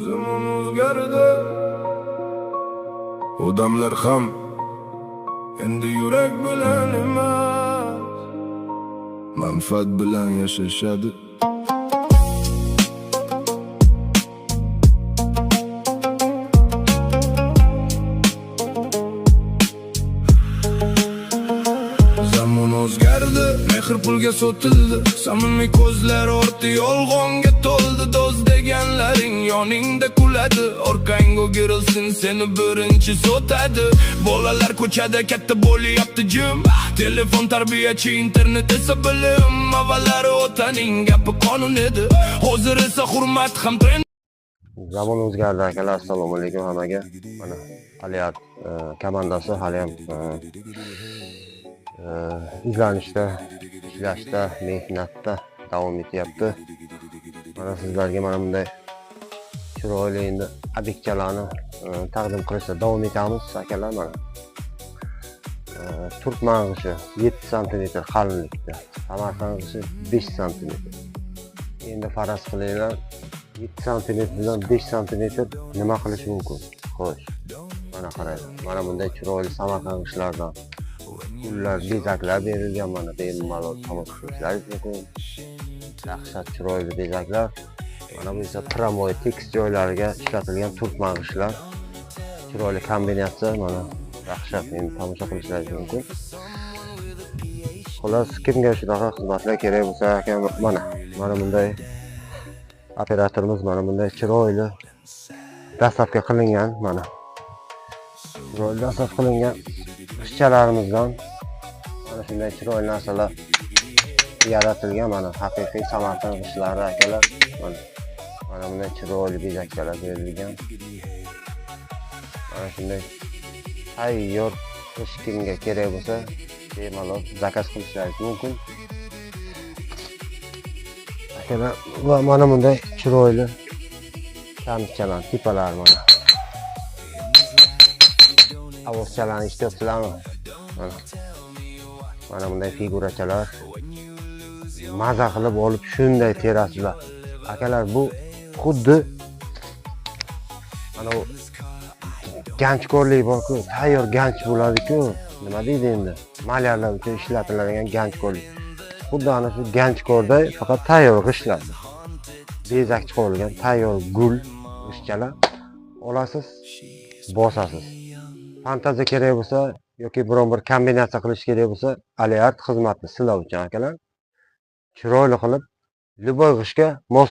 Zamon o'zgardi, odamlar ham endi yurak bilan emas, manfaat bilan yashashadi. Zamon o'zgardi, mehr pulga sotildi, samimiy ko'zlar orti yolg'onga to'ldi. Do'st deganlaring yoningda kuladi, orqang o'girilsin seni birinchi sotadi. Bolalar ko'chada katta bo'lyapti jim, telefon tarbiyachi, internet esa bilim. Avvallari otaning gapi qonun edi, hozir esa hurmat ham trend. Zamon o'zgardi akalar, assalomu alaykum hammaga. Mana Aliyat komandasi hali ham izlanishda, ishlashda, mehnatda davom etyapti. Mana sizlarga mana bunday chiroyli endi obyektlarni taqdim qilishda davom etamiz akalar. Mana turk mang'ishi 7 sm qalinlikda, Samarqand g'ishi 5 sm. Endi faraz qilinglar, 7 sm bilan 5 sm nima qilish mumkin? Xo'sh, mana qaranglar. Mana bunday chiroyli Samarqand g'ishlardan gullar, bezaklar berilgan. Mana bemalol tomosha qilishlaringiz mumkin. Dahshat chiroyli bezaklar. Mana bu esa tramvay tekis joylariga ishlatilgan turk mang'ishlar. Chiroyli kombinatsiya, mana dahshat, endi tomosha qilishlaringiz mumkin. Xolos, kimga shunaqa xizmatlar kerak bo'lsa, mana bunday operatorimiz mana bunday chiroyli dastlabki qilingan, mana chiroyli dastlab qilingan qizchalarimizdan mana shunday chiroyli narsalar yaratilgan. Mana haqiqiy Samarqand g'ishlari akalar. Mana bunday chiroyli bezaklar berilgan. Mana shunday tayyor qish kimga kerak bo'lsa bemalol zakaz qilishlaringiz mumkin akalar. Va mana bunday chiroyli kamchalar, tipalar, mana avozchalarni eshityapsizlarmi? Mana bunday figurachalar maza qilib olib shunday terasizlar akalar. Bu xuddi mana u ganchkorlik borku, tayyor ganch bo'ladi-ku, nima deydi endi, malyarlar uchun ishlatiladigan ganchkorlik. Xuddi ana shu ganchkorday, faqat tayyor g'ishlar, bezak chiqarilgan tayyor gul g'ishchalar olasiz, bosasiz. Fantaziya kerak bo'lsa yoki biron bir kombinatsiya qilish kerak bo'lsa, Aliyat xizmatni sizlar uchun akalar. Chiroyli qilib, любой g'ishga mos